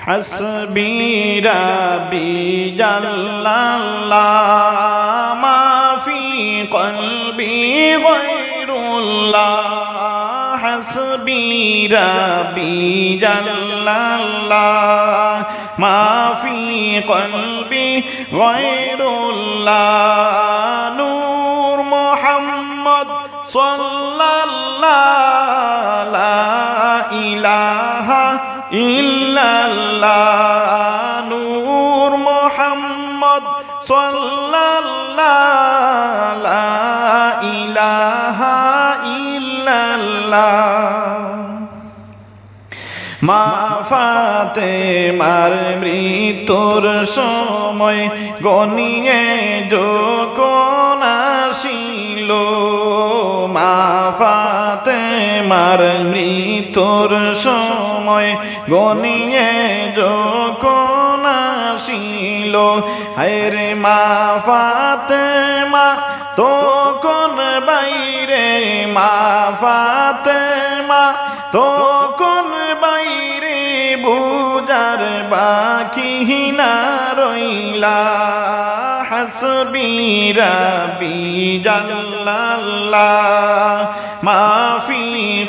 হাসবি রাব্বি জাল্লাল্লাহ মা ফি কলবি গায়রুল্লাহ হাসবি রাব্বি জাল্লাল্লাহ মা ফি কলবি গায়রুল্লাহ নূর মুহাম্মদ সাল্লাল্লাহু লা ইলাহা ইল্লাল্লাহ নূর মুহাম্মদ সাল্লাল্লাহু লা ইলাহা ইল্লাল্লাহ মা ফাতেমার মৃত্যুর সময় গনিয়ে যখন আসিল মা ফাতেমার মৃত্যুর সময় গনিয়ে যখন আসিল হায়রে মা ফাতেমা তখন বাইরে মা ফাতেমা তখন বাইরে বুজার বাকি না রইলা হাসবি রাব্বি জাল্লাল্লাহ মা ফি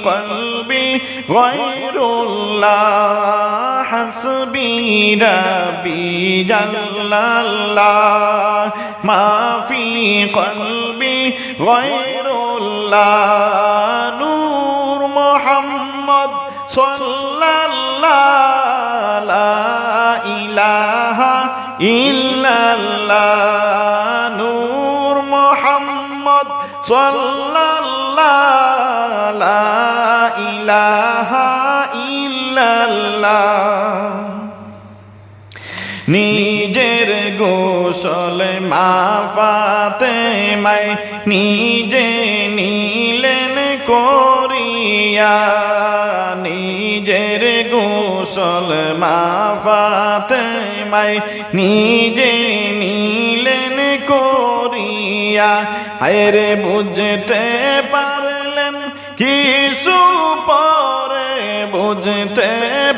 কলবি গায়রুল্লাহ হাসবি রাব্বি জাল্লাল্লাহ মা ফি কলবি গায়রুল্লাহ নূর মুহাম্মদ সাল্লাল্লাহু লা ইলাহা ইল্লাল্লাহ নূর মুহাম্মদ সাল্লাল্লাহু লা ইলাহা ইল্লাল্লাহ নিজের গোসল মা ফাতেমায় নিজে নিলেন করিয়া নিজের গোসল মা ফাতেমায় নিজে নিলেন করিয়া হায়রে বুঝতে পারলেন কিছু পরে বুঝতে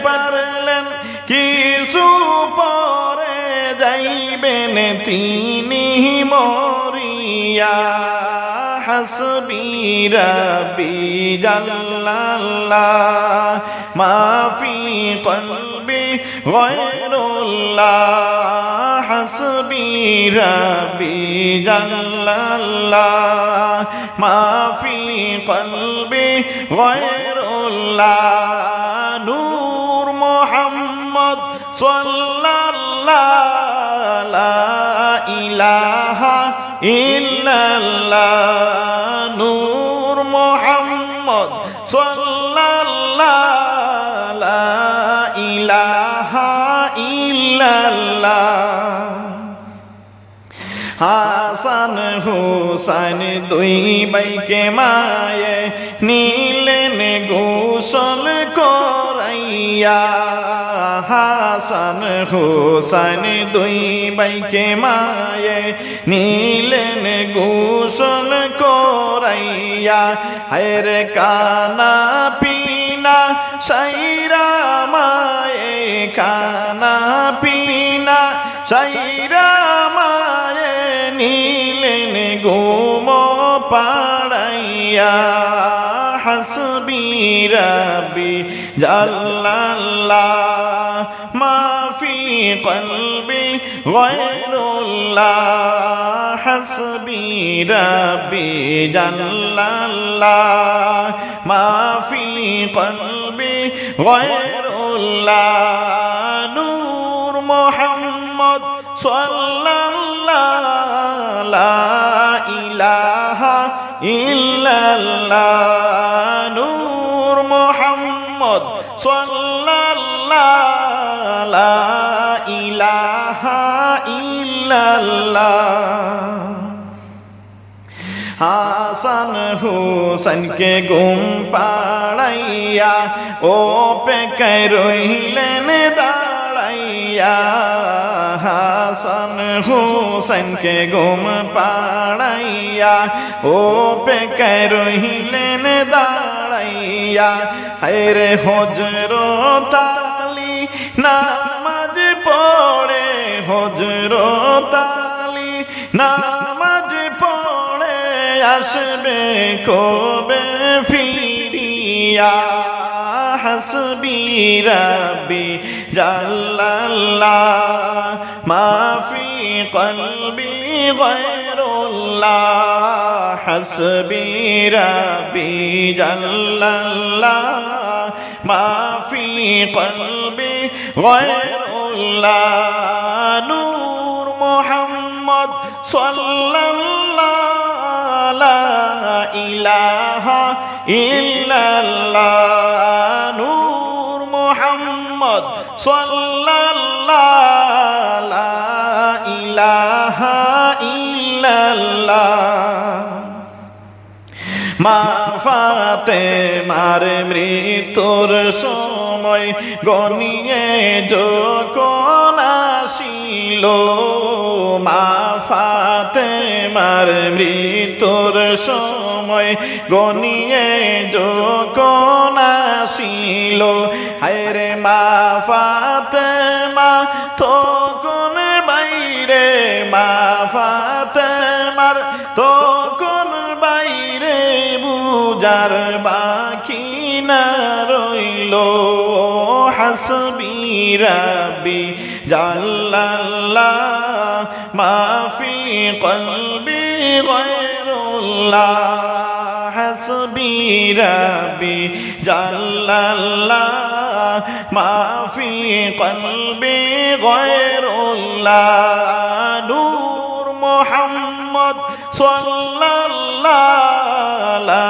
পারলেন কিছু পরে যাইবেন তিনি মরিয়া হাসবি রাব্বি জাল্লাল্লাহ মা ফি কলবি গায়রুল্লাহ হাসবি রাব্বি জাল্লাল্লাহ মা ফি কলবি গায়রুল্লাহ নূর মুহাম্মদ সাল্লাল্লাহু লা ইলাহা ইল্লাল্লাহ নূর মুহাম্মদ সাল্লাল্লাহু লা ইলাহা ইল্লাল্লাহ হাসান হুসাইন দুই ভাইকে মায়ে নিলেন গোসল করাইয়া হাসান হুসাইন দুই ভাইকে মায়ে নিলেন গোসল করাইয়া হায়রে কানা পিনা সাইরা মায়ে কানা পিনা সাইরা মায়ে নিলেন গোম পাড়াইয়া হাসবি রাব্বি জাল্লাল্লাহ মা ফি কলবি গায়রুল্লাহ হাসবি রাব্বি জাল্লাল্লাহ মা ফি কলবি গায়রুল্লাহ নূর মুহাম্মদ সাল্লাল্লাহু লা ইলাহা ইল্লাল্লাহ নূর মুহাম্মদ সাল্লাল্লাহু লা ইলাহা ইল্লাল্লাহ হাসান হুসাইনকে ঘুম পাড়াইয়া ও পেকে রইলেন দাঁড়াইয়া হাসান হুসাইনকে ঘুম পাড়াইয়া ও পেকে রইলেন দাঁড়াইয়া হায়রে হজরত আলী নামাজ পড়ে হযরত আলী নামাজ পড়ে আসবে কবে ফিরিয়া হাসবি রাব্বি জাল্লাল্লাহ মা ফি কলবি গায়রুল্লাহ হাসবি রাব্বি জাল্লাল্লাহ মা ফি কলবি গায়রুল্লাহ নূর মুহাম্মদ সাল্লাল্লাহু লা ইলাহা ইল্লাল্লাহ নূর মুহাম্মদ সাল্লাল্লাহু লা ইলাহা ইল্লাল্লাহ মা ফাতেমার মৃত্যুর সময় গনিয়ে যখন আসিল মা ফাতেমার মৃত্যুর সময় গনিয়ে যখন আসিল হায়রে মা ফাতেমা তখন বাইরে মা ফাতেমার তখন বাইরে বুঝার বাকি না রইল হাসবি রাব্বি জাল্লাল্লাহ মা ফি কলবি গায়রুল্লাহ হাসবি রাব্বি জাল্লাল্লাহ মা ফি কলবি গায়রুল্লাহ নূর মুহাম্মদ সাল্লাল্লাহু লা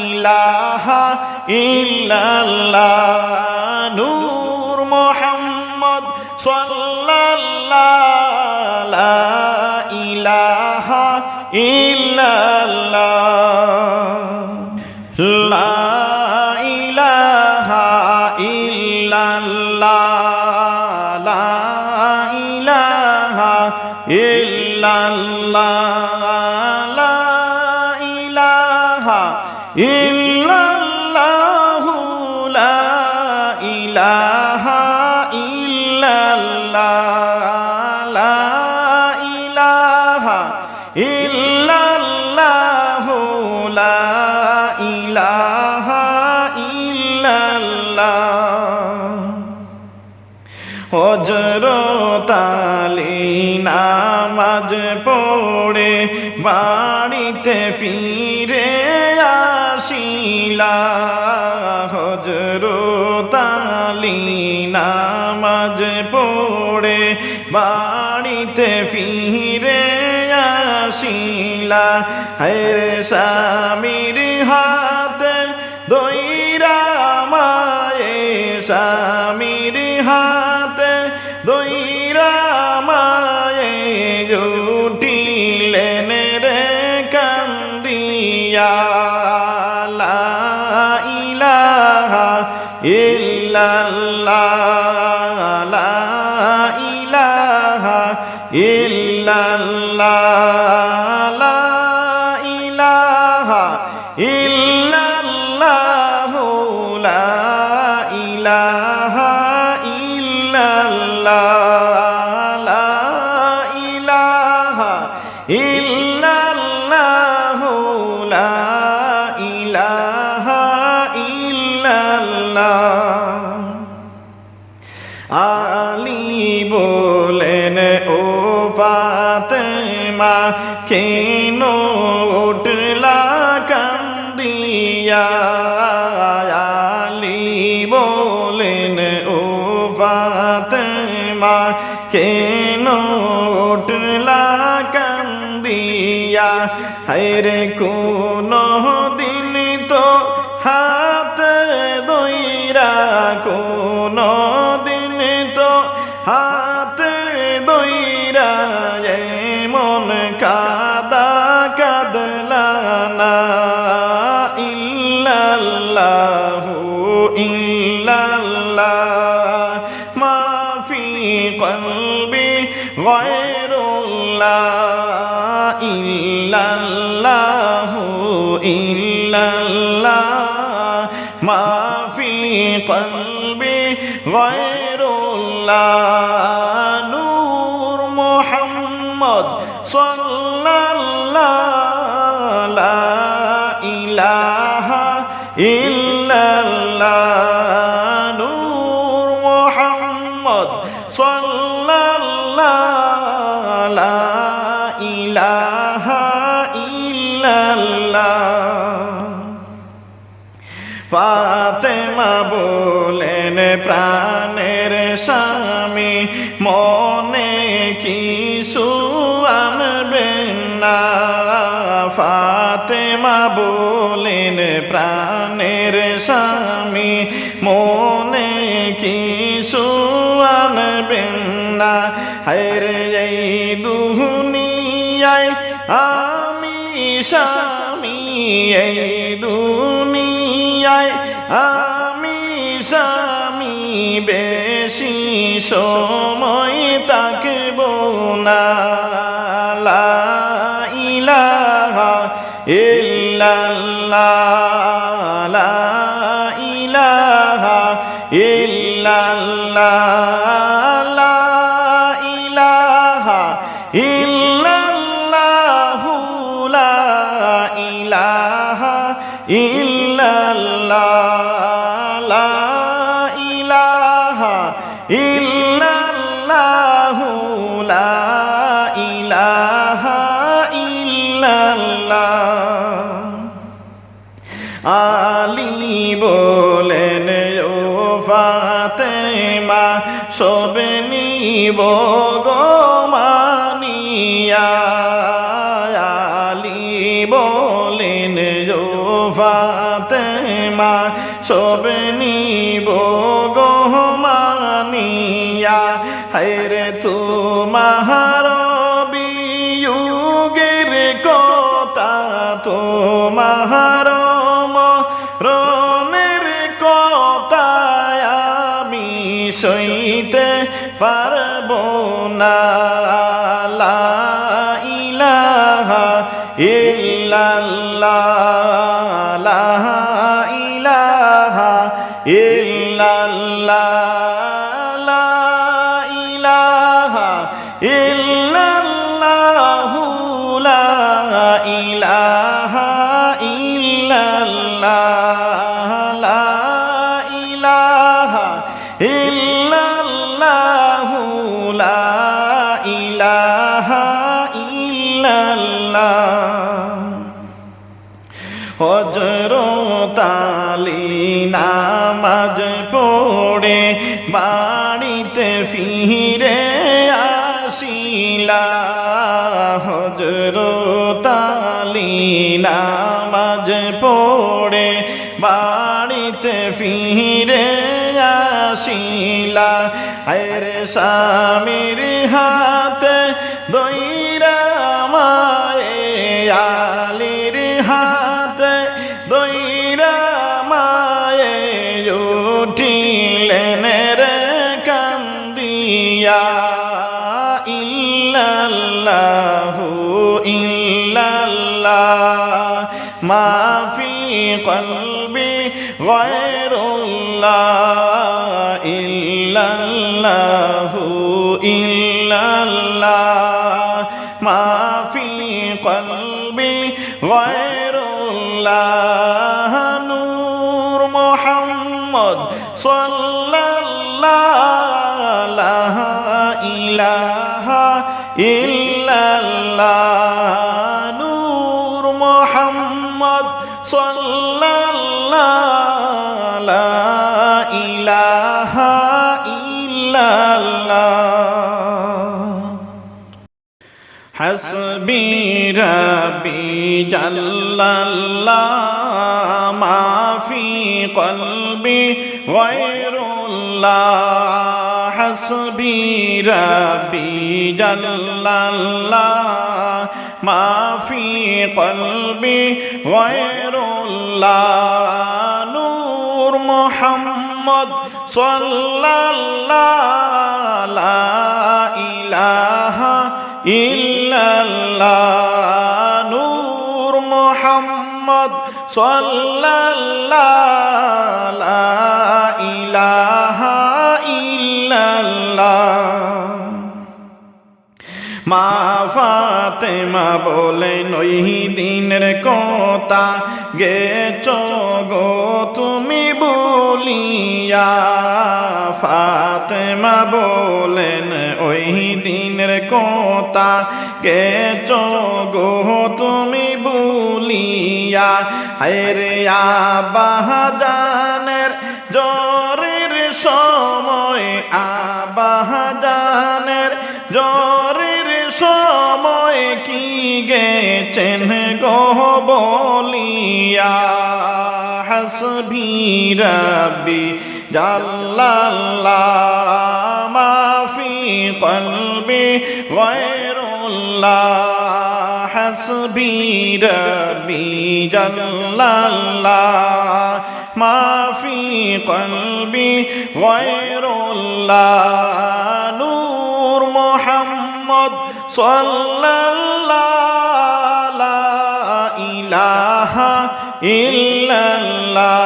ইলাহা ইল্লাল্লাহ নূর মুহাম্মদ সাল্লাল্লাহু লা ইলাহা ইল্লাল্লাহ লা ইলাহা ইল্লাল্লাহ লা ইলাহা ইল্লাল্লাহ লা ইলাহা ইল্লাল্লাহ লা ইলাহা ইল্লাল্লাহ লা ইলাহা ইল্লাল্লাহ লা ইলাহা ইল্লাল্লাহ হযরত আলী নামাজ পড়ে বাড়িতে ফিরে আসিলা হযরত আলী নামাজ পড়ে বাড়িতে ফিরে আসিলা হায়রে স্বামীর হাতে দইরা মায়ে স্বামীর হাতে দইরা মায়ে উঠিলেন রে কান্দিয়া লা ইলাহা ইল্লাল্লাহ লা ইলাহা ইল্লাল্লাহ লা ইলাহা ইল্লাল্লাহ লা ইলাহা ইল্লাল্লাহ লা ইলাহা ইল্লাল্লাহ লা ইলাহা ইল্লাল্লাহ আলী বলেন ও ফাতেমা কেন উঠলা কান্দিয়া আলী বলেন ও ফাতেমা কেন উঠলা কান্দিয়া হায়রে কোন দিন তো হাত দইরা কোন দিন তো হাত দইরা মন কাদা কাদলা না ইল্লাল্লাহু ইল্লাল্লাহ মা ফি কলবি গায়রুল্লাহ ইল্লাল্লাহু ইল্লাল্লাহ মা ফি কলবি গায়রুল্লাহ নূর মুহাম্মদ সাল্লাল্লাহু লা ইলাহা ইল্লাল্লাহ নূর মুহাম্মদ সাল্লাল্লাহু লা ইলাহা ইল্লাল্লাহ ফাতেমা বলেন প্রাণের স্বামী মনে কিছু আনবেন না ফাতেমা বলেন প্রাণের স্বামী মনে কিছু আনবেন না হায়রে এই দুনিয়ায় আমি স্বামী এই দুনিয়ায় আমি স্বামী বেশি সময় থাকব না লা ইলাহা ইল্লাল্লাহ লা ইলাহা ইল্লাল্লাহ লা ইলাহা ইল্লাল্লাহ লা ইলাহা ইল্লাল্লাহ লা ইলাহা ইল্লাল্লাহ লা ইলাহা ইল্লাল্লাহ আলী বলেন ও ফাতেমা সব নিব গো মানিয়া আলী বলেন ও ফাতেমা সব নিব গো মানিয়া হায়রে তোমার বিয়োগের কথা তোমার মরণের কথা আমি সইতে পারব না লা ইলাহা ইল্লাল্লাহ লা ইলাহা ইল্লাল্লাহ লা ইলাহা ইল্লাল্লাহ লা ইলাহা ইল্লাল্লাহ লা ইলাহা ইল্লাল্লাহ লা ইলাহা ইল্লাল্লাহ হযরত আলী নামাজ পড়ে বাড়িতে ফিরে আসিলা হযরত আলী নামাজ পড়ে বাড়িতে ফিরে আসিলা আরে স্বামীর হাতে দইরা মায়ে আলীর হাতে দইরা মায়ে উঠিলেন রে কান্দিয়া ইল্লাল্লাহু ইল্লাল্লাহ মা ফি কলবি গায়রুল্লাহ ইল্লাল্লাহু ইল্লাল্লাহ মা ফি কলবি গায়রুল্লাহ নূর মুহাম্মদ সাল্লাল্লাহু লা ইলাহা ইল্লাল্লাহ নূর মুহাম্মদ সাল্লাল্লাহু লা ইলাহা ইল্লাল্লাহ হাসবি রাব্বি জাল্লাল্লাহ মা ফি কলবি গায়রুল্লাহ হাসবি রাব্বি জাল্লাল্লাহ মা ফি কলবি গায়রুল্লাহ নূর মুহাম্মদ সাল্লাল্লাহু লা ইলাহা ইল্লাল্লাহ নূর মুহাম্মদ সাল্লাল্লাহু লা ইলাহা ইল্লাল্লাহ মা ফাতেমা বলেন ওই দিনের কথা গেছো গো তুমি বলিয়া। ফাতেমা বলেন ওই দিনের কথা গেছো গো তুমি বলিয়া। হায়রে আবাজানের জ্বরের সময়, আবাজানের জ্বরের সময় কি গেছেন গো বলিয়া। হাসবি রাব্বি জাল্লাল্লাহ মা ফি কলবি গায়রুল্লাহ। হাসবি রাব্বি জাল্লাল্লাহ মা ফি কলবি গায়রুল্লাহ। নূর মুহাম্মদ সাল্লাল্লাহু লা ইলাহা ইল্লাল্লাহ।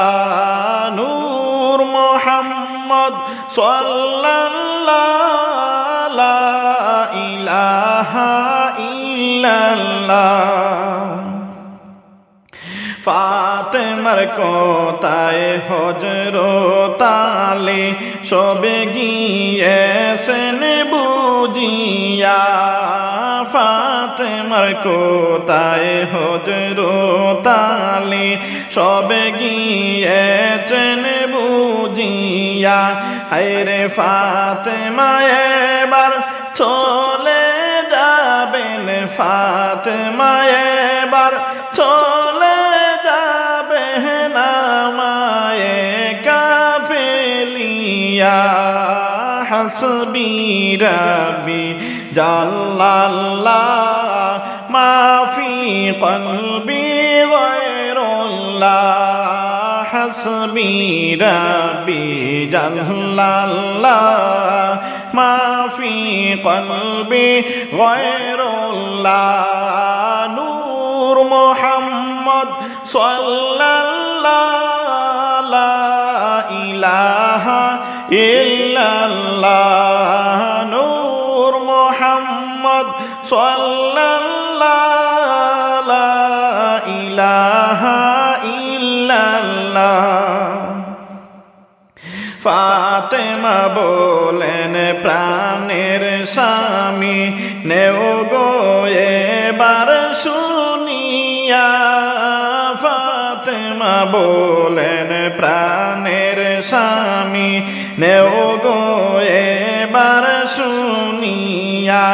নূর মুহাম্মদ সাল্লাল্লাহু লা ইলাহা ইল্লাল্লাহ। ফাতেমার কোথায় হযরত আলী সবে গিয়েছেন বুঝিয়া। ফাতেমার কোথায় হযরত আলী সবে গিয়েছেন বুঝিয়া। হায়রে ফাতেমা এবার চলে যাবেন, ফাতেমা এবার চলে যাবেন আমায় কাফেলিয়া। হাসবি রাব্বি জাল্লাল্লাহ মা ফি কলবি গায়রুল্লাহ। হাসবি রাব্বি জাল্লাল্লাহ মা ফি কলবি গায়রুল্লাহ। নূর মুহাম্মদ সাল্লাল্লাহু লা ইলাহা ইল্লাল্লাহ। নূর মুহাম্মদ সাল্লাল্লাহু লা ইলাহা ইল্লাল্লাহ। ফাতেমা বলেন প্রাণের স্বামী নেও গো এবার শুনিয়া। ফাতেমা বলেন প্রাণের স্বামী নেও গো এবার শুনিয়া।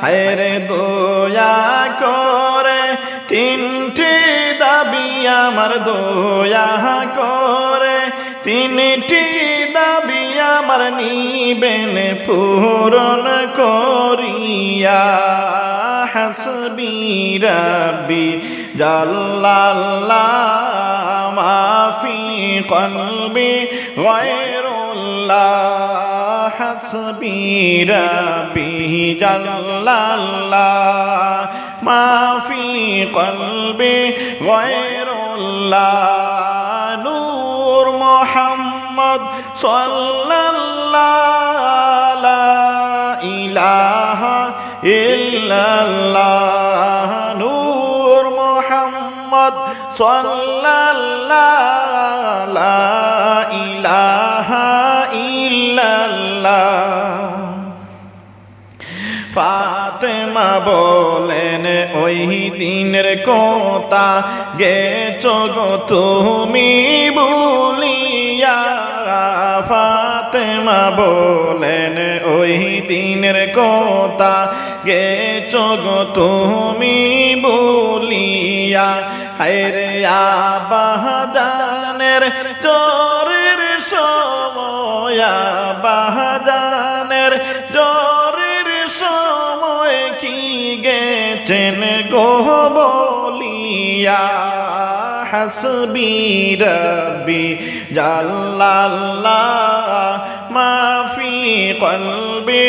হায়রে দয়া করে তিনটি দাবি আমার, দয়া করে তিনটি দাবি আমার নিবেন পূরণ করিয়া। হাসবি রাব্বি জাল্লাল্লাহ মা ফি কলবি গায়রুল্লাহ। হাসবি রাব্বি জাল্লাল্লাহ মা ফি কলবি গায়রুল্লাহ। নূর মুহাম্মদ সাল্লাল্লাহু লা ইলাহা ইল্লাল্লাহ। নূর মুহাম্মদ সাল্লাল্লাহু লা ইলাহা ইল্লাল্লাহ। ফাতেমা বলেন ওই দিনের কথা গেছো গো তুমি ভুলিয়া। ফাতেমা বলেন ওই দিনের কথা গেছো গো তুমি ভুলিয়া। হায়রে আবাজানের জ্বরের সময়, আবাজানের জ্বরের সময় কি গেছেন গো বলিয়া। হাসবি রাব্বি জাল্লাল্লাহ মা ফি কলবি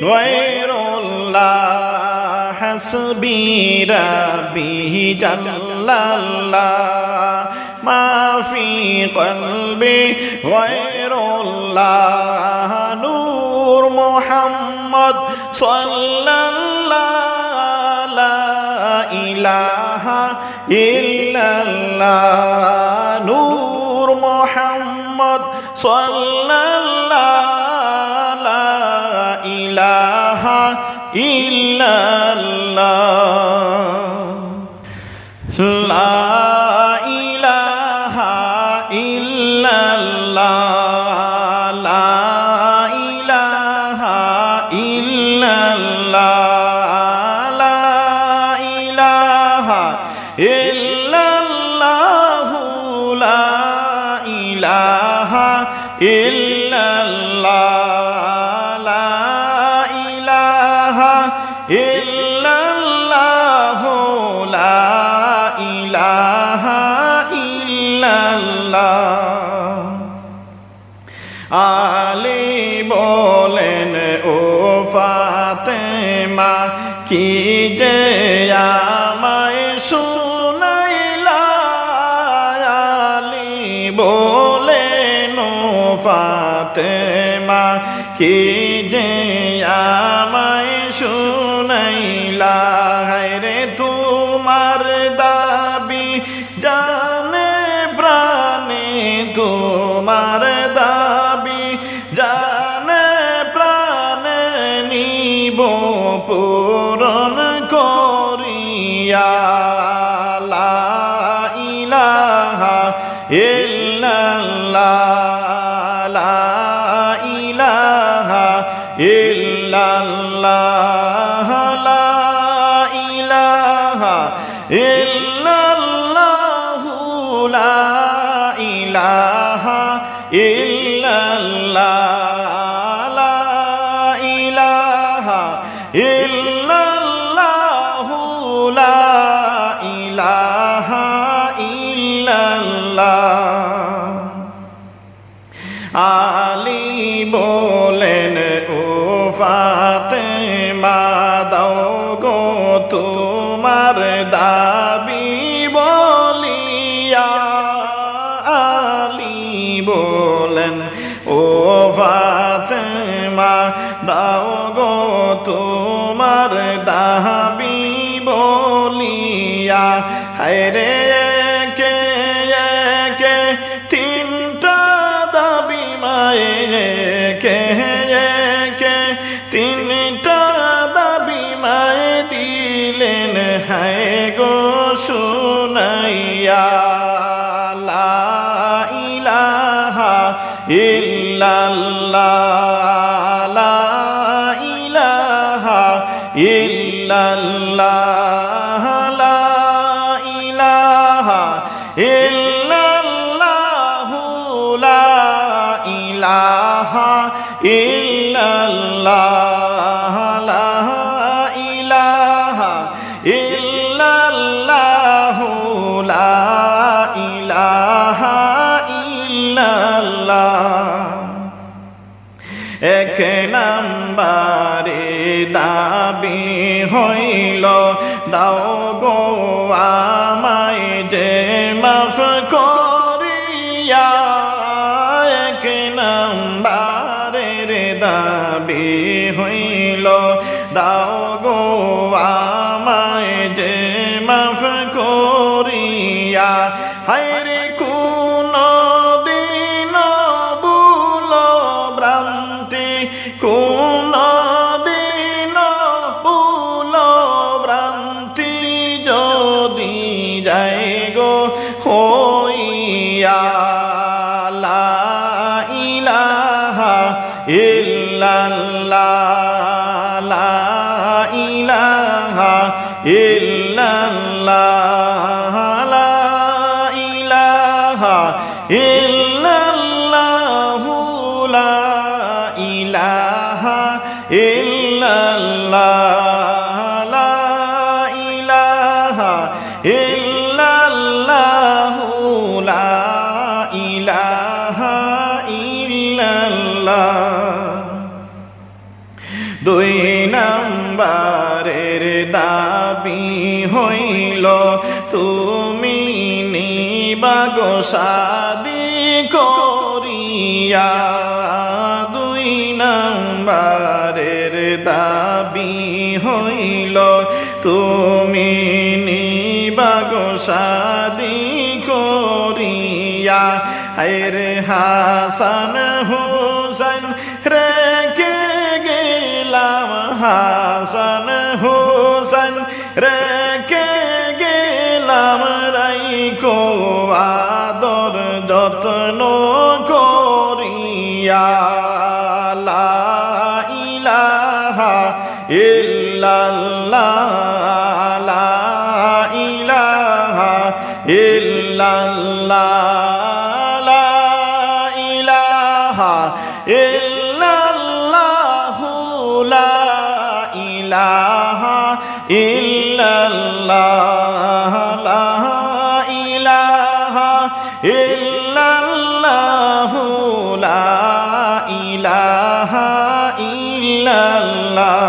গায়রুল্লাহ। হাসবি রাব্বি জাল্লাল্লাহ মা ফি কলবি গায়রুল্লাহ। নূর মুহাম্মদ সাল্লাল্লাহু ইলাহা ইল্লাল্লাহ নূর মুহাম্মদ সাল্লাল্লাহু লা ইলাহা ইল্লাল্লাহ লা ইলাহা ইল্লাল্লাহ লা ইলাহা ইল্লাল্লাহ লা ইলাহা ইল্লাল্লাহ লা ইলাহা ইল্লাল্লাহ লা ইলাহা ইল্লাল্লাহ লা ইলাহা ইল্লাল্লাহ আলী বলেন ও ফাতেমা কি যে আমায় শুনাইলা আলী বলেন ও ফাতেমা কি যে আমায় শুনাইলা রে তোমার দাবি জানে প্রাণে তোমার দাবি জানে প্রাণে নিব পূরণ করিয়া লা ইলাহা ইল্লাল্লাহ লা ইলাহা ইল্লাল্লাহ লা ইলাহা ইল্লাল্লাহ লা ইলাহা ইল্লাল্লাহ লা ইলাহা ইল্লাল্লাহ লা ইলাহা ইল্লাল্লাহ আলী বলেন ও ফাতেমা দাও গো তোমার দাবি বলিয়া আলী বলেন ও ফাতেমা দাও গো তোমার দাবি বলিয়া হায়রে কে কে তিনটা দাবি মায়ে কে কে তিনটা দাবি মায়ে দিলেন হায় গো শুনাইয়া লা ইলাহা ইল্লাল্লাহ লা ইলাহা ইল্লাল্লাহ লা ইলাহা ইল্লাল্লাহ লা ইলাহা ইল্লাল্লাহ লা ইলাহা ইল্লাল্লাহ লা ইলাহা ইল্লাল্লাহ এক নাম্বারে দাবি হইল দাও গো আমায় যে মাফ করিয়া এক নাম্বারের দাবি হইল দাও গো আমায় যে মাফ করিয়া হায়রে কোন দিন ভুল ভ্রান্তি কোন দিন ভুল ভ্রান্তি যদি যাই গো হইয়া লা ইলাহা ইল্লাল্লাহ লা ইলাহা ইল্লাল্লাহ লা ইলাহা ইল্লাল্লাহ লা ইলাহা ইল্লাল্লাহ লা ইলাহা ইল্লাল্লাহ লা ইলাহা ইল্লাল্লাহ দুই নাম্বারের দাবি হইল তুমি নিবাগো শাদি করিয়া দুই নাম্বারের দাবি হইল তুমি শাদি করিয়া হায়রে হাসান হুসাইন রেখে গেলাম হাসান হুসাইন রেখে গেলাম রাইকো আদর যত্ন করিয়া লা ইলাহা ইল্লাল্লাহ লা ইলাহা ইল্লাল্লাহ লা ইলাহা ইল্লাল্লাহ লা ইলাহা ইল্লাল্লাহ লা ইলাহা ইল্লাল্লাহ লা ইলাহা ইল্লাল্লাহ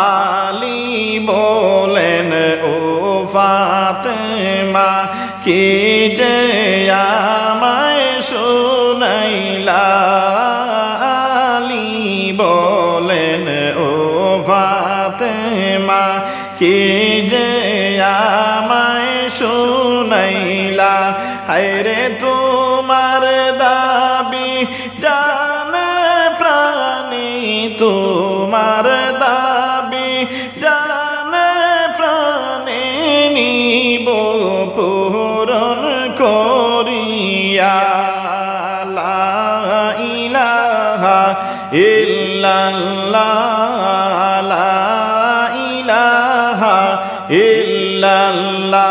আলী বলেন ও ফাতেমা কি যে আমায় শুনাইলা আলী বলেন ও ফাতেমা কি যে আমায় শুনাইলা হায়রে তোমার দাবি জানে প্রাণী তোমার দাবি জানে প্রাণী নিব পূরণ করিয়া লা ইলাহা ইল্লাল্লাহ লা ইলাহা ইল্লাল্লাহ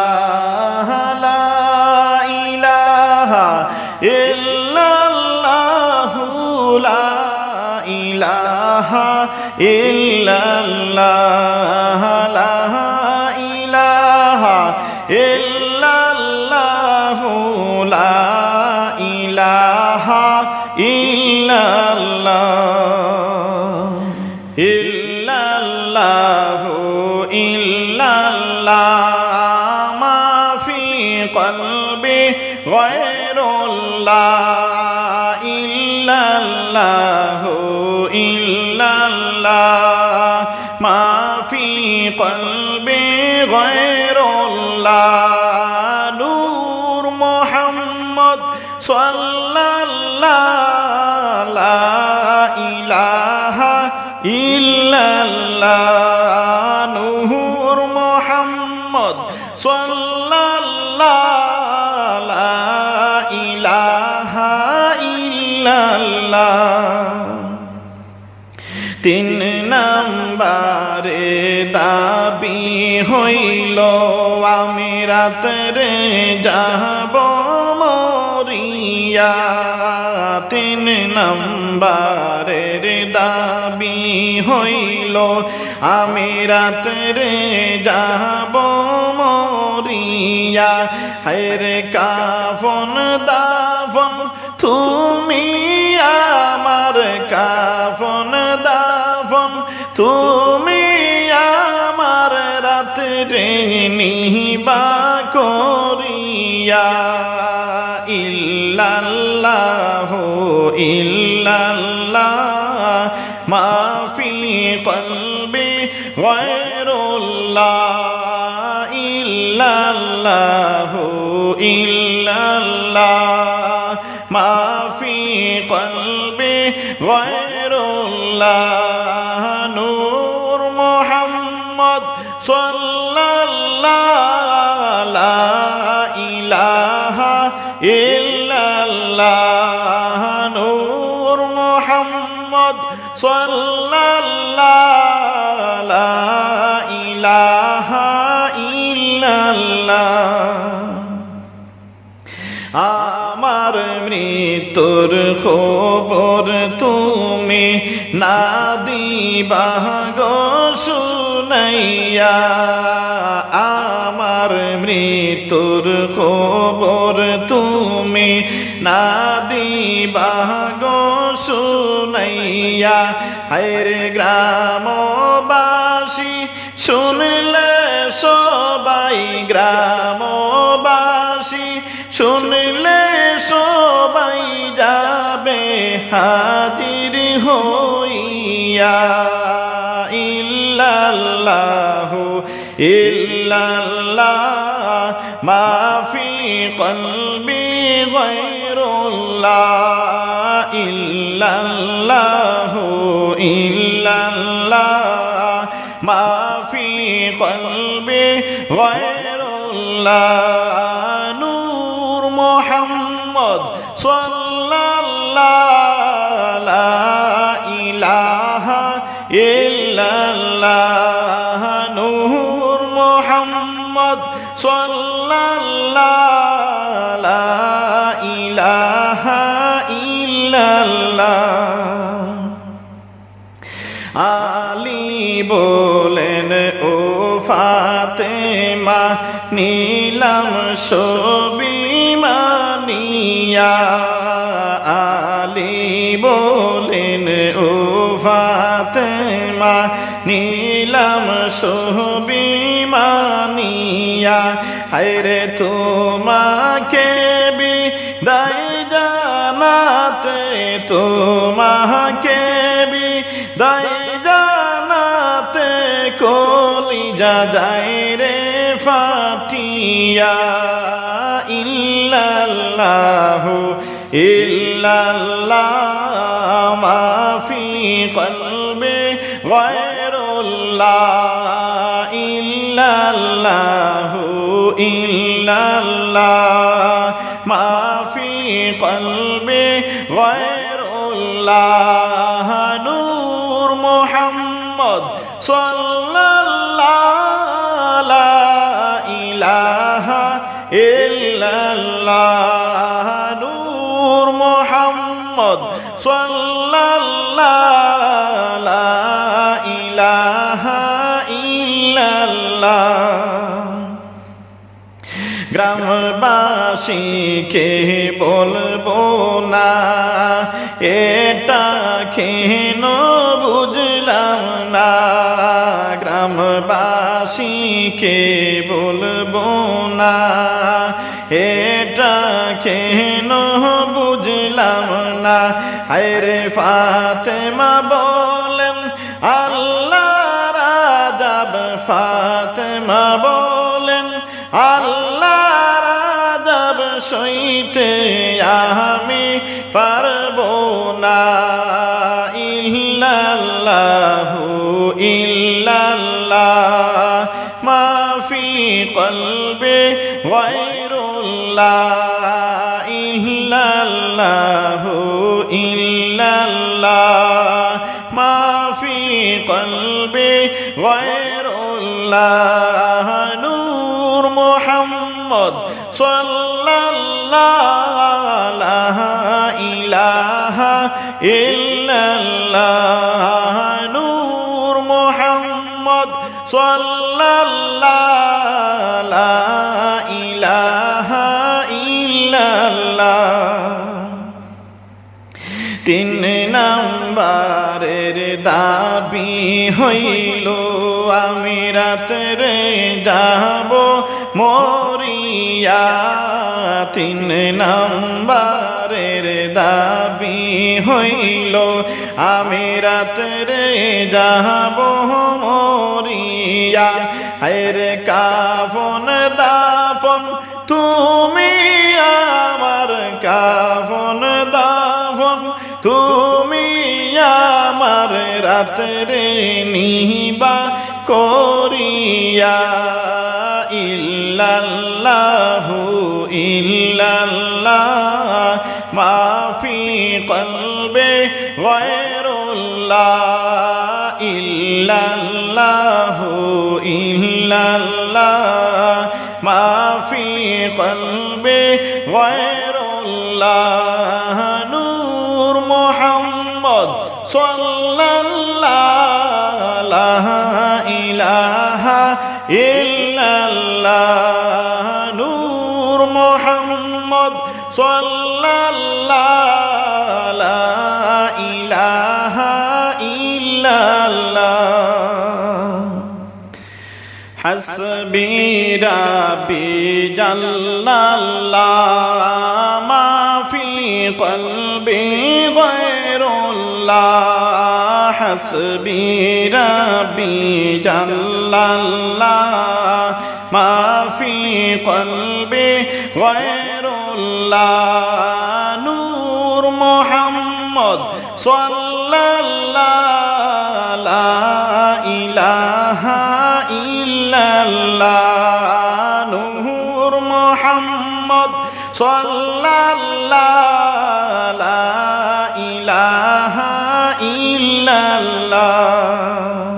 লা ইলাহা ইল্লাল্লাহ লা ইলাহা ইল্লাল্লাহ লা ইলাহা ইল্লাল্লাহ লা ইলাহা ইল্লাল্লাহ ইল্লাল্লাহ ইল্লাল্লাহ মা ফি কলবি গায়রুল্লাহ ইল্লাল্লাহ ইল্লাল্লাহ মা ফি কলবি গায়রুল্লাহ নূর মুহাম্মদ সাল্লাল্লাহ লা ইলাহা ইল্লাল্লাহ নূর মুহাম্মদ সাল্লাল্লাহ লা ইলাহা ইল্লাল্লাহ তিন নাম্বারে দাবি হইল আমি রাত্রে যাব মরিয়া তিন নাম্বারের দাবি হইল আমি রাত্রে যাব মরিয়া হায়রে কাফন দাফন তুমি আমার কাফন দাফন তুমি আমার রাত্রে নিবা করিয়া ইল্লাল্লাহ ইল্লাল্লাহ মা ফি কলবি গায়রুল্লাহ ইল্লাল্লাহ ইল্লাল্লাহ মা ফি কলবি গায়রুল্লাহ নূর মুহাম্মদ সাল্লাল্লাহ লা ইলাহা ইল্লাল্লাহ নূর মুহাম্মদ সাল্লাল্লাহ লা ইলাহা ইল্লাল্লাহ আমার মৃত্যুর খবর তুমি না দিবা গো শুনাইয়া আমার মৃত্যুর খবর তুমি না দিবা গো শুনাইয়া হায়রে গ্রামবাসী শুনলে সবাই গ্রামবাসী শুনলে সবাই যাবে হাজির হইয়া ইল্লাল্লাহু ইল্লাল্লাহ قلبي غير الله إلا الله إلا الله ما في قلبي غير الله نور محمد صلى الله لا إله إلا الله نور محمد صلى الله لا إله إلا الله আলী বলেন ও ফাতেমা নীলাম ছবি মানিয়া আলী বলেন ও ফাতেমা নীলাম ছবি মানিয়া হায়রে তোমাকে বিদায় জানাতে তোমাকে বিদায় জানাতে কলিজা যায় রে ফাটিয়া ইল্লাল্লাহু ইল্লাল্লাহ মা ফি কলবি গায়রুল্লাহ ইল্লাল্লাহু ইল্লাল্লাহ মা ফি কলবি গায়রুল্লাহ নূর মুহাম্মদ সাল্লাল্লাহু লা ইলাহা ইল্লাল্লাহ নূর মুহাম্মদ সাল্লাল্লাহু লা ইলাহা ইল্লাল্লাহ গ্রামবাসীকে বলবো না এটা কেন বুঝলাম না গ্রামবাসীকে বলবো না এটা কেন বুঝলাম না হায়রে ফাতেমা বলেন আল্লাহ রাজাব ফাতেমা বলেন আল্লাহ রাজাব সইতে আমি পারবো না ইল্লাল্লাহু ইল্লাল্লাহ মা ফি কলবি গায়রুল্লাহ ইল্লাল্লাহু ইল্লাল্লাহ মা ফি কলবি গায়রুল্লাহ নূর মুহাম্মদ সাল্লাল্লাহু লা ইলাহা ইল্লাল্লাহ নূর মুহাম্মদ সাল্লাল্লাহু লা ইলাহা ইল্লাল্লাহ তিন নাম্বারের দাবি হইল আমি রাতে যাব মরিয়া তিন নাম্বারের দাবি হইল আমি রাতে যাব মরিয়া হায়রে কাফন দাফন তুমি আমার কাফন দাফন তুমি আমার রাতে নিবা করিয়া ইল্লাল্লাহু ইল্লাল্লাহ মা ফি কলবি গায়রুল্লাহ ইল্লাল্লাহু ইল্লাল্লাহ মা ফি কলবি গায়রুল্লাহ নূর মুহাম্মদ সাল্লাল্লাহু লা ইলাহা ইল্লাল্লাহ নূর মুহাম্মদ সাল্লাল্লাহু লা ইলাহা ইল্লাল্লাহ হাসবি রাব্বি জাল্লাল্লাহ মা ফি কলবি গায়রুল্লাহ হাসবি রাব্বি জাল্লাল্লাহ ما في قلبي غير الله نور محمد صلى الله لا إله إلا الله نور محمد صلى الله لا إله إلا الله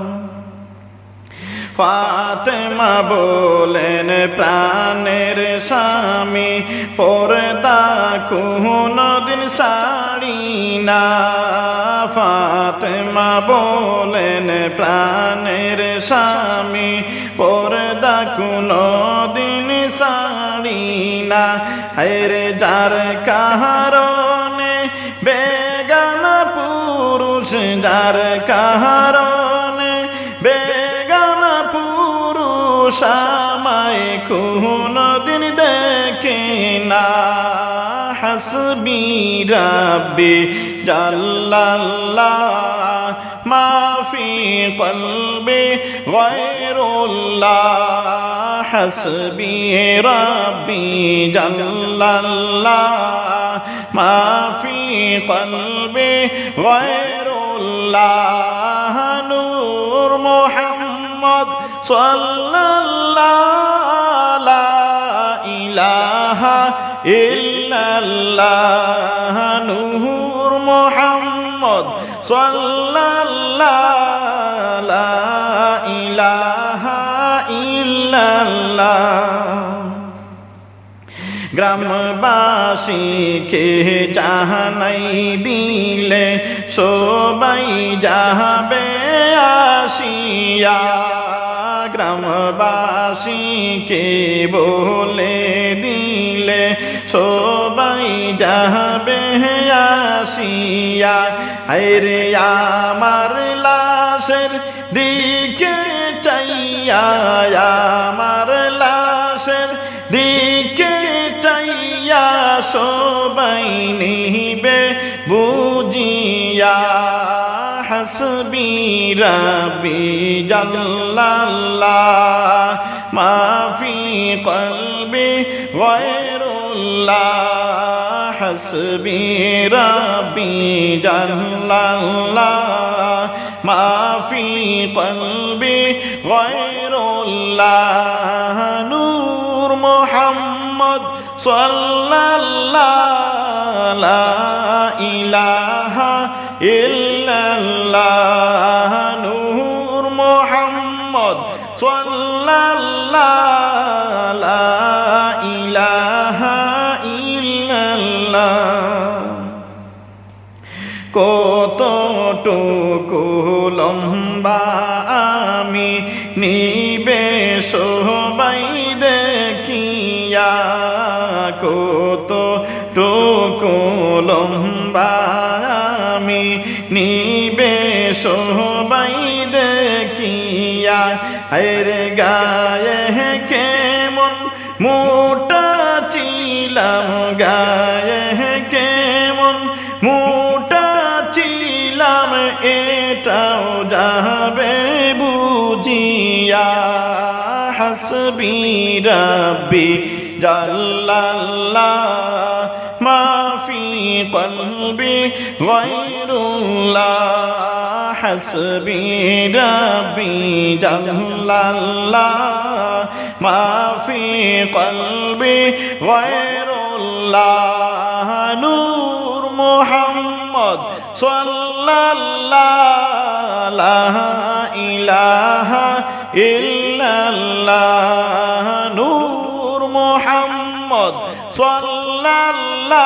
ফাতেমা বলেন প্রাণের স্বামী পর্দা কোনদিন ছাড়ি না ফাতেমা বলেন প্রাণের স্বামী পর্দা কোনদিন ছাড়ি না আরে যার কারণে বেগানা পুরুষ যার কারণে বেগানা পুরুষ আমায় কোনদিন দেখে না হাসবি রাব্বি জাল্লাল্লাহ মা ফি কলবি গায়রুল্লাহ হাসবি রাব্বি জাল্লাল্লাহ মা ফি কলবি গায়রুল্লাহ নূর মুহাম্মদ সাল্লাল্লাহু লা ইলাহা ইল্লাল্লাহ নূর মুহাম্মদ সাল্লাল্লাহু লা ইলাহা ইল্লাল্লাহ গ্রামবাসীকে জানাই দিলে সবাই যাবে আসিয়া গ্রামবাসীকে বলে দিলে সবাই যাবে আসিয়া আরে আমার লাশের দিকে চাইয়া আমার লাশের দিকে চাইয়া সবাই নিবে বুঝিয়া হাসবি রাব্বি জাল্লাল্লাহ মা ফি কলবি গায়রুল্লাহ হাসবি রাব্বি জাল্লাল্লাহ মা ফি কলবি গায়রুল্লাহ নূর মুহাম্মদ সাল্লাল্লাহু লা ইলাহা ইল্লাল্লাহ নূর মুহাম্মদ সাল্লাল্লাহু লা ইলাহা ইল্লাল্লাহ কতটুকু লম্বা আমি নিবে সবাই দেখিয়া কতটুকু লম্বা আমি নিবে সবাই দেখিয়া আরে গায়ে কেমন মোটা ছিলাম গায়ে কেমন মোটা ছিলাম এটাও যাবে বুঝিয়া হাসবি রাব্বি জাল্লাল্লাহ মা ফি কলবি গায়রুল্লাহ হাসবি রাব্বি জাল্লাল্লাহ মা ফি কলবি গায়রুল্লাহ নূর মুহাম্মদ সাল্লাল্লাহু লা ইলাহা ইল্লাল্লাহ নূর মুহাম্মদ সাল্লাল্লাহু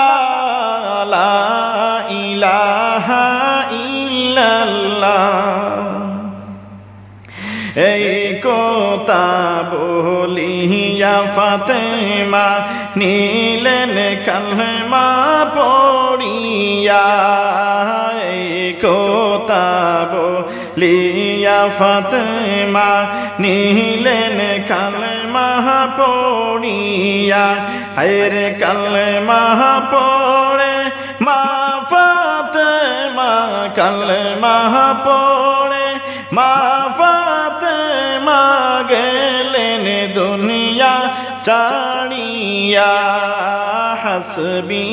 লা ইলাহা ইল্লাল্লাহ এই কথা বলিয়া ফাতেমা নিলেন কালেমা পড়িয়া এই কথা বলিয়া ফাতেমা নিলেন কালেমা পড়িয়া হায়রে কালেমা পড়ে মা ফাতেমা কালেমা পড়ে মা ফাতেমা গেলেন দুনিয়া চাড়িয়া হাসবি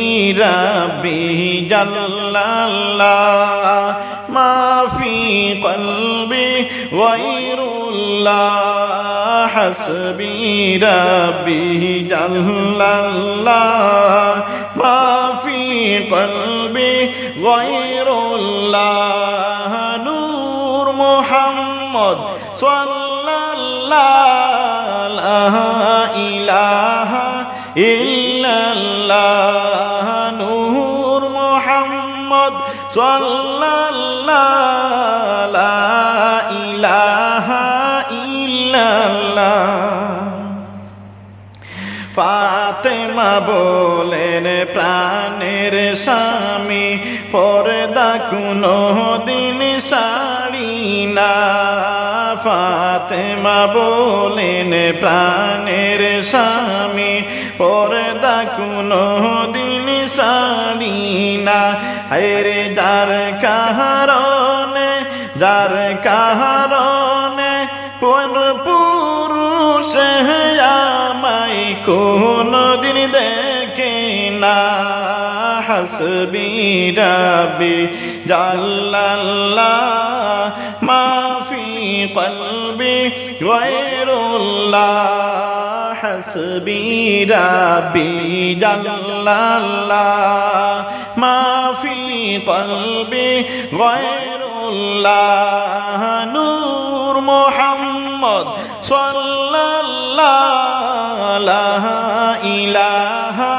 রাব্বি জাল্লাল্লাহ মা ফি কলবি গায়রুল্লাহ হাসবি রাব্বি জাল্লাল্লাহ মা ফি কলবি গায়রুল্লাহ নূর মুহাম্মদ সাল্লাল্লাহু লা ইলাহা ইল্লাল্লাহ নূর মুহাম্মদ সাল্লাল্লাহু লা ইলাহা ইল্লাল্লাহ ফাতেমা বলেন প্রাণের স্বামী পর্দা কোনো দিন সারি না ফাতেমা বলেন প্রাণের স্বামী পর্দা কোনো দিন সারি না হায়রে যার কারণে পুরুষ আমায় কোনো দিন দেখে না হাসবি রাব্বি জাল্লাল্লাহ মা ফি কলবি গায়রুল্লাহ হাসবি রাব্বি জাল্লাল্লাহ মা ফি কলবি গায়রুল্লাহ নূর মুহাম্মদ সাল্লাল্লাহু লা ইলাহা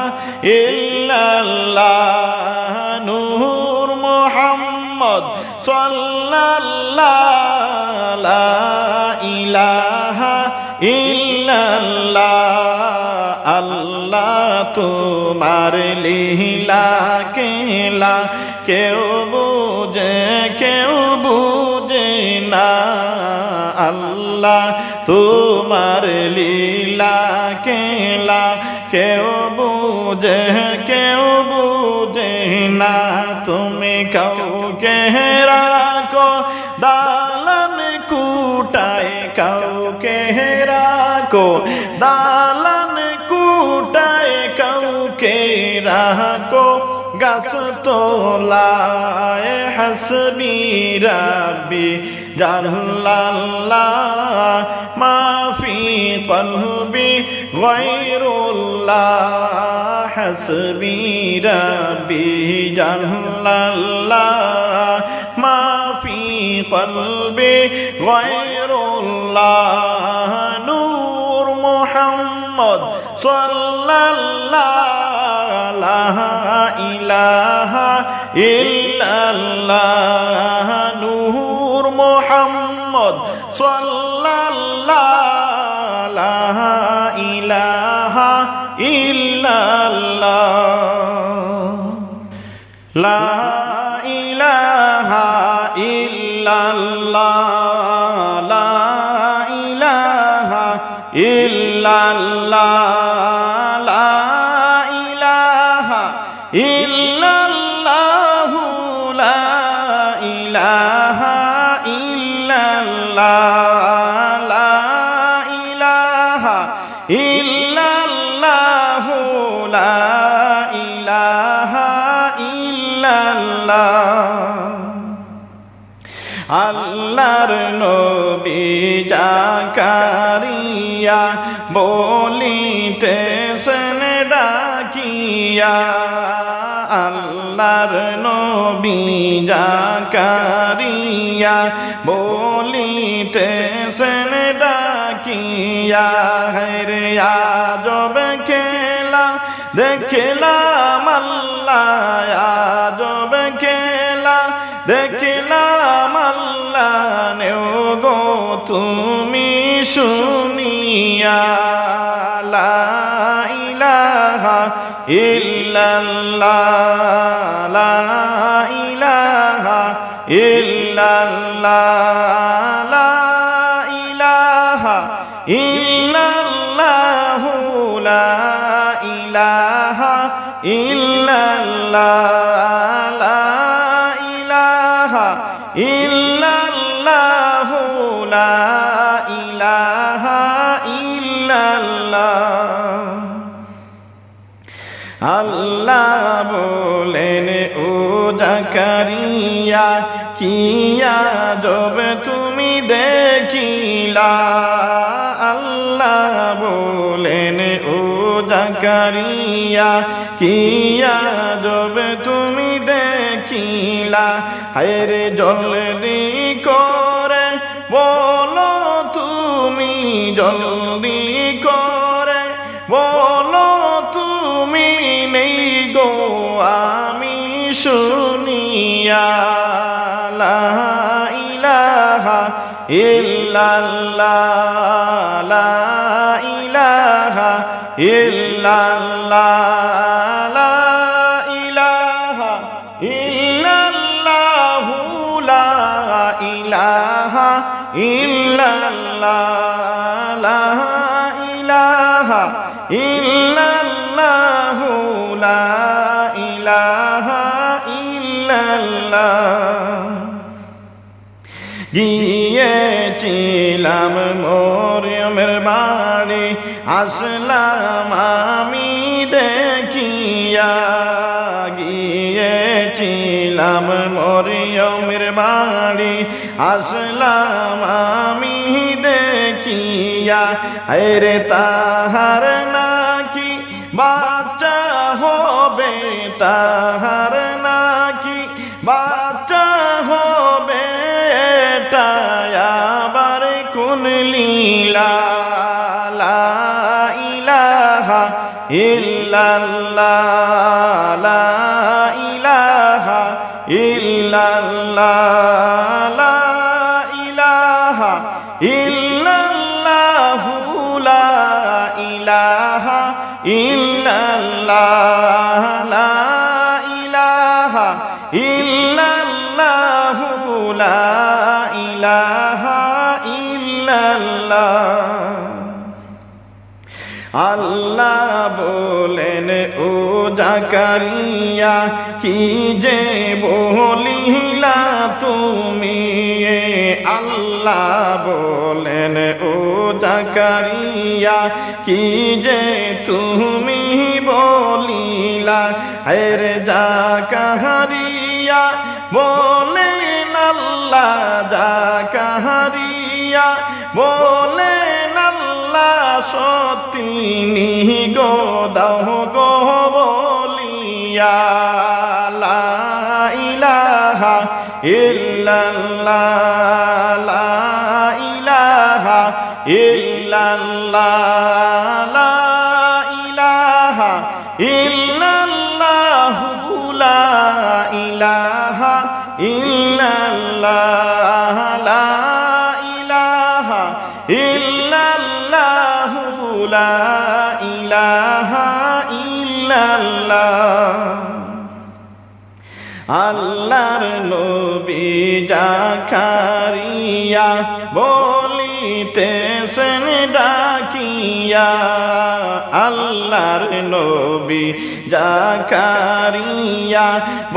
ইল্লাল্লাহ নূর মুহাম্মদ সাল্লাল্লাহু লা ইলাহা ইল্লাল্লাহ আল্লাহ তোমার লীলা খেলা কেউ বুঝে না আল্লাহ তোমার লীলা খেলা কেউ বুঝে না তুমি কাউকে রাখো দালান কুটায় কাউকে রাখো দালান কুটায় কাউকে রাখো গাছ তোলায় হাসবি রাব্বি জাল্লাল্লাহ মা ফি কলবি গায়রুল্লাহ হাসবি রাব্বি জাল্লাল্লাহ মা ফি কলবি গায়রুল্লাহ নূর মুহাম্মদ সাল্লাল্লাহু লা ইলাহা ইল্লাল্লাহ নূর মুহাম্মদ সাল্লাল্লাহু লা ইলাহা ইল্লাল্লাহ লা ইলাহা ইল্লাল্লাহ লা ইলাহা ইল্লাল্লাহ ইল্লাল্লাহু লা ইলাহা ইল্লাল্লাহ লা ইলাহা ইল্লাল্লাহু লা ইলাহা ইল্লাল্লাহ আল্লাহর নবী জাকারিয়া বলিতেছেন ডাকিয়া আল্লাহর নবী জাকারিয়া বলিতেছেন ডাকিয়া হায়রে আজব খেলা দেখলাম আল্লাহ আজব খেলা দেখলাম আল্লাহ নেও গো তুমি শুনিয়া লা ইলাহা ইল্লাল্লাহ লা ইলাহা ইল্লাল্লাহ লা ইলাহা ইল্লাল্লাহু লা ইলাহা ইল্লাল্লাহ লা ইলাহা ইল্লাল্লাহু লা ইলাহা ইল্লাল্লাহ আল্লাহ বলেন ও জাকারিয়া কি আজব তুমি দেখিলা আল্লাহ বলেন ও জাকারিয়া কি আজব তুমি দেখিলা হায়রে জলদি করে বলো তুমি জলদি করে বলো তুমি নেই গো আমি শুনিয়া লা ইলাহা ইল্লাল্লাহ লা ইলাহা ইল্লাল্লাহ লা ইলাহা ইল্লাল্লাহ লা ইলাহা ইল্লাল্লাহ লা ইলাহা ইল্লাল্লাহ লা ইলাহা ইল্লাল্লাহ গিয়েছিলাম মরিয়মের বাড়ি আসলাম আমি দেখিয়া গিয়েছিলাম মরিয়মের বাড়ি আসলাম আমি দেখিয়া আরে তাহার নাকি বাচ্চা হবে তাহার নাকি বাচ্চা হবে আবার কোন লীলা লা ইলাহা ইল্লাল্লাহ লা ইলাহা ইল্লাল্লাহ লা ইলাহা ইল্লাল্লাহ লা ইলাহা ইল্লাল্লাহ লা ইলাহা ইল্লাল্লাহ লা ইলাহা ইল্লাল্লাহ আল্লাহ বলেন ও জাকারিয়া কি যে বলিলা তুমি আল্লাহ বলেন ও জাকারিয়া কি যে তুমি বলিলা আরে জাকারিয়া বলেন আল্লাহ জাকারিয়া বলেন আল্লাহ সত্যি গো দাও গো বলিয়া লা ইলাহা ইল্লাল্লাহ লা ইলাহা ইল্লাল্লাহ লা ইলাহা ইল্লাল্লাহ লা ইলাহা ইল্লাল্লাহ লা ইলাহা ইল্লাল্লাহ লা ইলাহা ইল্লাল্লাহ আল্লাহর নবী জাকারিয়া বলিতেছেন ডাকিয়া আল্লাহর নবী জাকারিয়া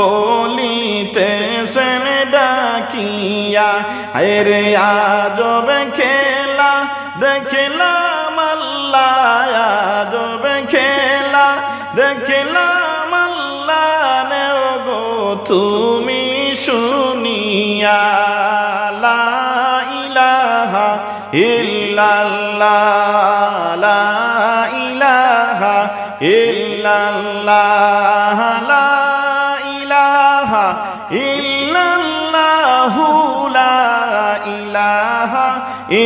বলিতেছেন ডাকিয়া আরে আজব খেলা দেখলাম আল্লাহ আজব খেলা দেখলাম আল্লাহ নেও গো তুমি শুনিয়া লা ইলাহা ইল্লাল্লাহ লা ইলাহা ইল্লাল্লাহ লা ইলাহা ইল্লাল্লাহ লা ইলাহা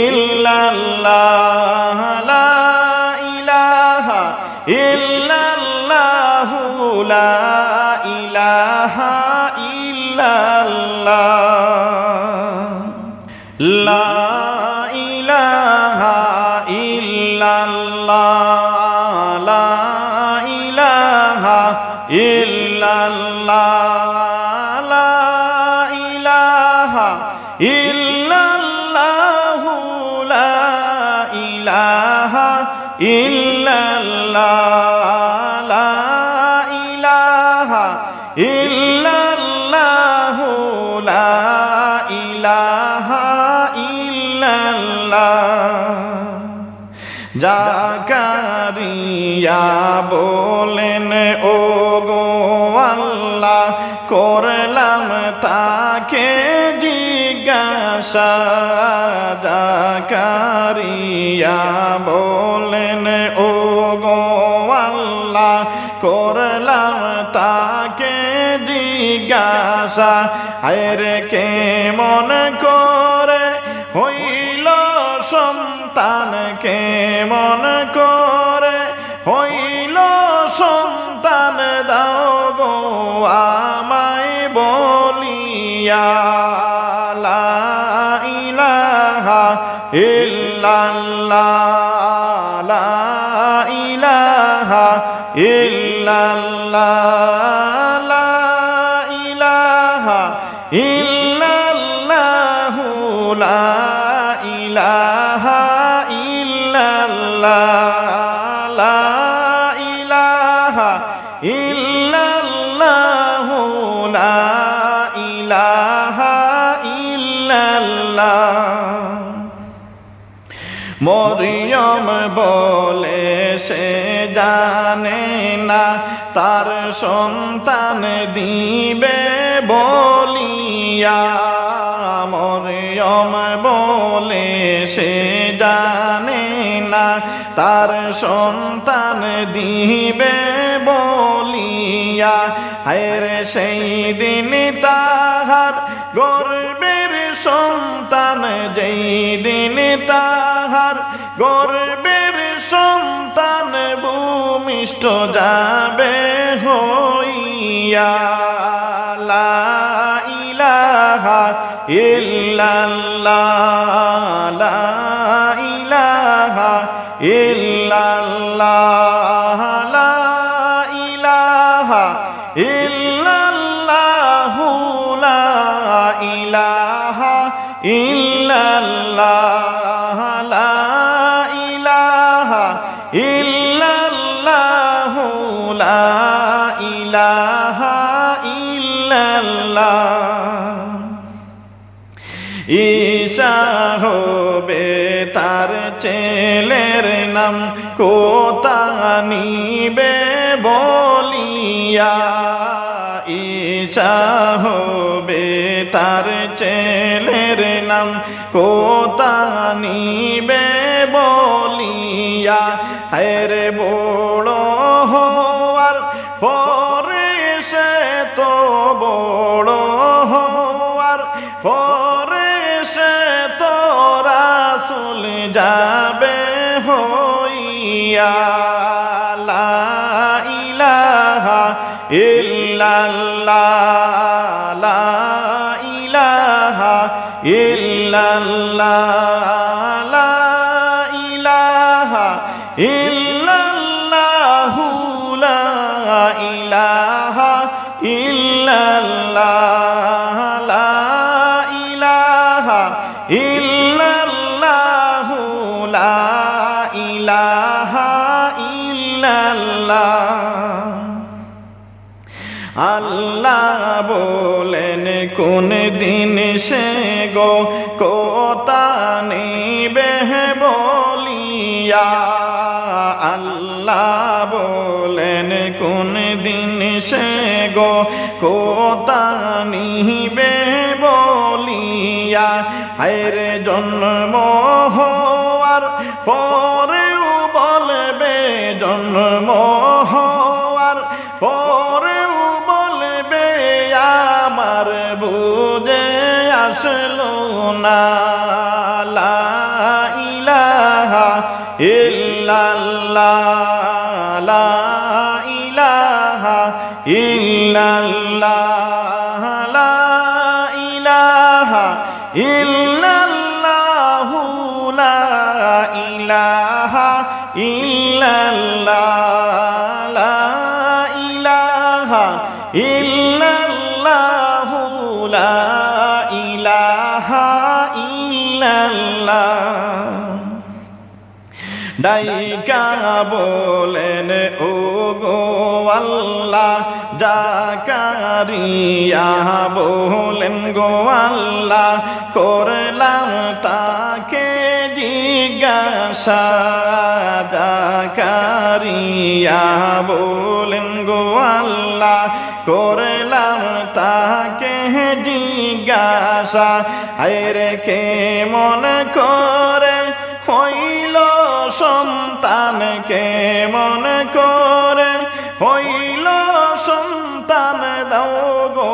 ইল্লাল্লাহ লা ইলাহা ইল্লাল্লাহ লা ইলাহা ইল্লাল্লাহ লা ইলাহা ইল্লাল্লাহ লা ইলাহা ইল্লাল্লাহ লা ইলাহা ইল্লাল্লাহ লা ইলাহা ইল্লাল্লাহ লা ইলাহা ইল্লাল্লাহ লা ইলাহা ইল্লাল্লাহ জাকারিয়া জাকারিয়া বলেন ও গো আল্লাহ করলাম তাকে জিজ্ঞাসা জাকারিয়া বলেন ও গো আল্লাহ করলাম তাকে জিজ্ঞাসা হায়রে কেমন করে হইল সন্তান কেমন করে হইল সন্তান দাও গো আমায় বলিয়া লা ইলাহা ইল্লাল্লাহ লা ইলাহা ইল্লাল্লাহ লা ইলাহা ইল্লাল্লাহ লা ইলাহা ইল্লাল্লাহ লা ইলাহা ইল্লাল্লাহ লা ইলাহা ইল্লাল্লাহ মরিয়ম বলে সে জানে না তার সন্তান দিবে বলিয়া মরিয়ম বলে সে জানে না তার সন্তান দিবে বলিয়া হায়রে সেই দিন তাহার গর্বের সন্তান যেই দিন তাহার গর্বের সন্তান ভূমিষ্ঠ যাবে হইয়া লা ইলাহা ইল্লাল্লাহ লা ইলাহা ইল্লাল্লাহ লা ইলাহা ইল্লাল্লাহ লা ইলাহা ইল্লাল্লাহ লা ইলাহা ইল্লাল্লাহ লা ইলাহা ইল্লাল্লাহ ঈসা হবে তার ছেলের নাম কোথা নিবে বলিয়া ঈসা হবে তার ছেলের নাম কোথা নিবে বলিয়া হায়রে বড় হওয়ার পরে সে তো বড় হওয়ার পরে সে তো রাসূল যাবে হইয়া লা ইলাহা ইল্লাল্লাহ লা ইলাহা ইল্লাল্লাহ লা ইলাহা ইল্লাল্লাহ লা ইলাহা ইল্লাল্লাহ লা ইলাহা ইল্লাল্লাহ লা ইলাহা ইল্লাল্লাহ আল্লাহ বলেন কোন দিন সে গো কোথা নিবে বলিয়া আল্লাহ বলেন কোন দিন সে গো কোথা নিবে বলিয়া হায়রে জন্ম হওয়ার পরেও বলবে জন্ম হওয়ার পরেও বলবে আমার বুঝে আসলো না লা ইলাহা ইল্লাল্লাহ লা ইলাহা ইল্লাল্লাহ লা ইলাহা ইল্লাল্লাহ লা ইলাহা ইল্লাল্লাহ লা ইলাহা ইল্লাল্লাহ লা ইলাহা ইল্লাল্লাহ ডাইকা বলেন ও গো আল্লাহ জাকারিয়া বলেন গো আল্লাহ করলাম তাকে জিজ্ঞাসা জাকারিয়া বলেন গো আল্লাহ করলাম তাকে জিজ্ঞাসা আরে কে মন করে হইল সন্তান কে মন করে হইল সন্তান দাও গো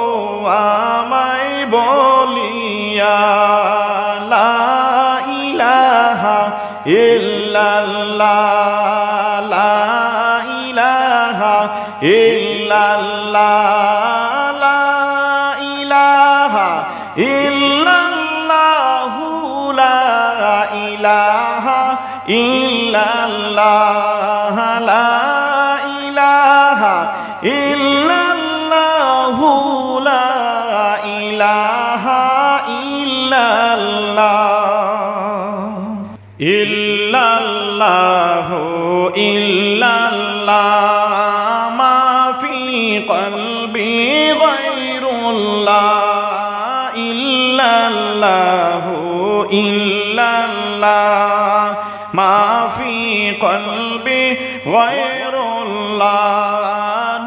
আমায় বলিয়া লা ইলাহা ইল্লাল্লাহ লা ইলাহা ইল্লাল্লাহ লা ইলাহা ইল্লাল্লাহু লা ইলাহা ইল্লাল্লাহ লা ইলাহা ইল্লাল্লাহু লা ইলাহা ইল্লাল্লাহ ইল্লাল্লাহু ইল্লাল্লাহ মা ফি কলবি গায়রুল্লাহ ইল্লাল্লাহু ইল্লাল্লাহ মা ফি কলবি গায়রুল্লাহ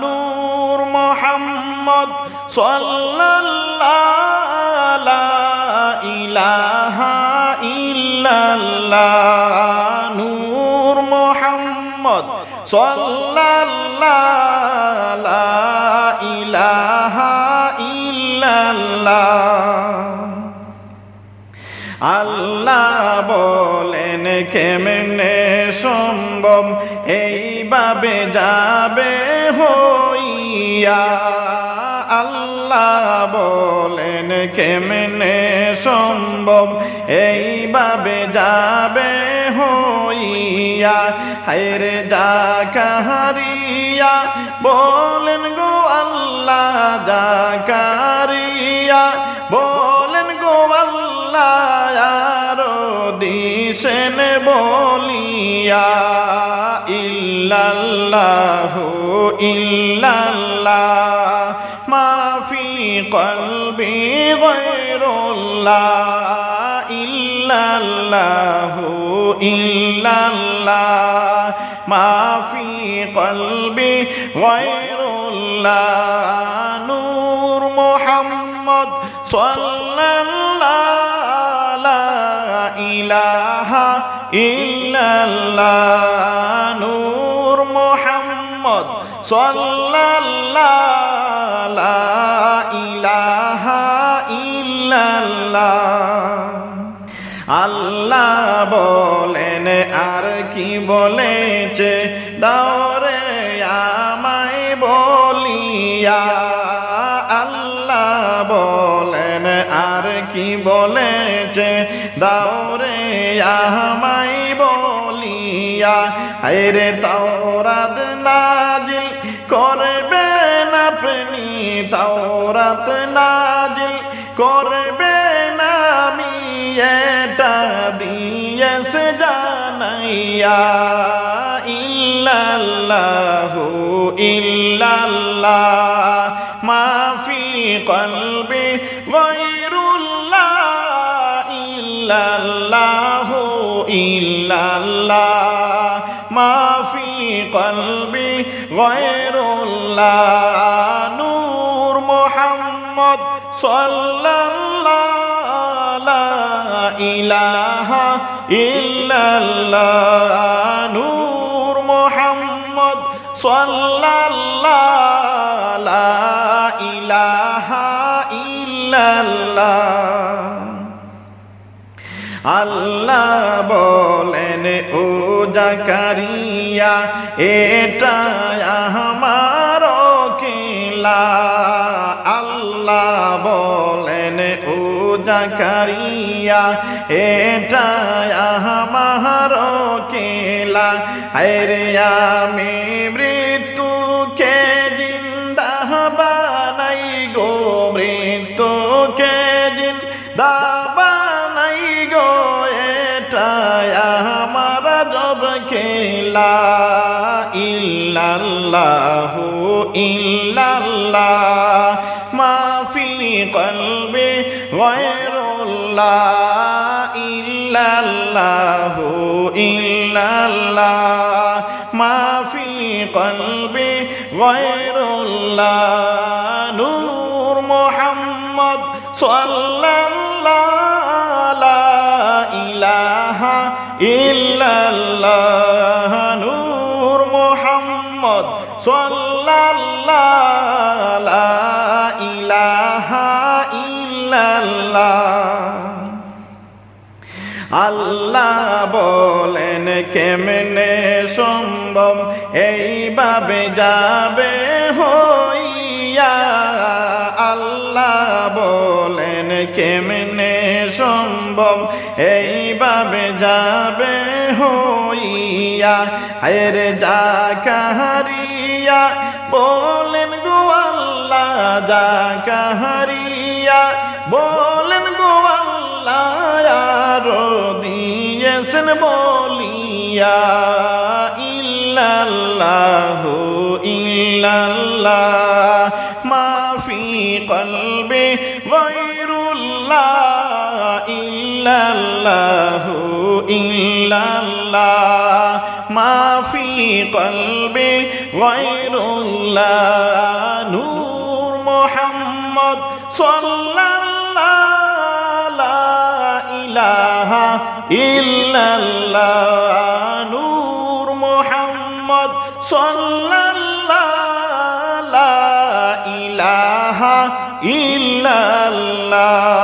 নূর মুহাম্মদ সাল্লাল্লাহু লা ইলাহা ইল্লাল্লাহ নূর মুহাম্মদ সাল্লাল্লাহু লা ইলাহা ইল্লাল্লাহ আল্লাহ বলেন কেমনে সম্ভব এইভাবে যাবে হইয়া আল্লাহ বলেন কেমনে সম্ভব এইভাবে যাবে হইয়া হায়রে জাকারিয়া বলেন গো আল্লাহ জাকারিয়া বলেন গো আল্লাহ আরো দিছেন বলিয়া ইল্লাল্লাহু ইল্লাল্লাহ মা ফি কলবি গায়রুল্লাহ ইল্লাল্লাহু ইল্লাল্লাহ মা ফি কলবি গায়রুল্লাহ নূর মুহাম্মদ সাল্লাল্লাহু লা ইলাহা ইল্লাল্লাহ নূর মুহাম্মদ সাল্লাল্লাহু লা ইলাহা ইল্লাল্লাহ আল্লাহ বলেন আর কি বলেছে দাওরে আমায় বলিয়া আল্লাহ বলেন আর কি বলেছে দাওরে আমায় বলিয়া আরে তাওরাত নাজিল করবেন আপনি তাওরাত নাজিল করবেন আমি এটা দিয়েছে জানাইয়া ইল্লাল্লাহু ইল্লাল্লাহ মা ফি কলবি গায়রুল্লাহ ইল্লাল্লাহু ইল্লাল্লাহ মা ফি কলবি গায়রুল্লাহ নূর মুহাম্মদ সাল্লাল্লাহু লা ইলাহা ইল্লাল্লাহ নূর মুহাম্মদ সাল্লাল্লাহু লা ইলাহা ইল্লাল্লাহ আল্লাহ বলেন ও জাকারিয়া এটা আমার কিলা আল্লাহ বলেন ও জাকারিয়া এটা আমার কিলা আরে আমি মৃত্যুকে জিন্দা বানাই গো মৃত্যুকে জিন্দা বানাই গো এটা আমার জব খেলা ইল্লাল্লাহু ইল্লাল্লাহ মা ফি কলবি গায়রুল্লাহ ইল্লাল্লাহু ইল্লাল্লাহ মা ফি কলবি গায়রুল্লাহ নূর মুহাম্মদ সাল্লাল্লাহু লা ইলাহা ইল্লাল্লাহ নূর মুহাম্মদ সাল্লাল্লাহু লা ইলাহা ইল্লাল্লাহ আল্লাহ বলেন কেমনে সম্ভব এইভাবে যাবে হইয়া আল্লাহ বলেন কেমনে সম্ভব এইভাবে যাবে হইয়া আরে জাকারিয়া বলেন গো আল্লাহ জাকারিয়া বলেন গো আল্লাহ আরো দিয়েছেন বলিয়া ইল্লাল্লাহু ইল্লাল্লাহ মা ফি কলবি গায়রুল্লাহ ইল্লাল্লাহু ইল্লাল্লাহ মা ফি কলবি গায়রুল্লাহ নূর মুহাম্মদ সাল্লাল্লাহু লা ইলাহা ইল্লাল্লাহ নূর মুহাম্মদ সাল্লাল্লাহু লা ইলাহা ইল্লাল্লাহ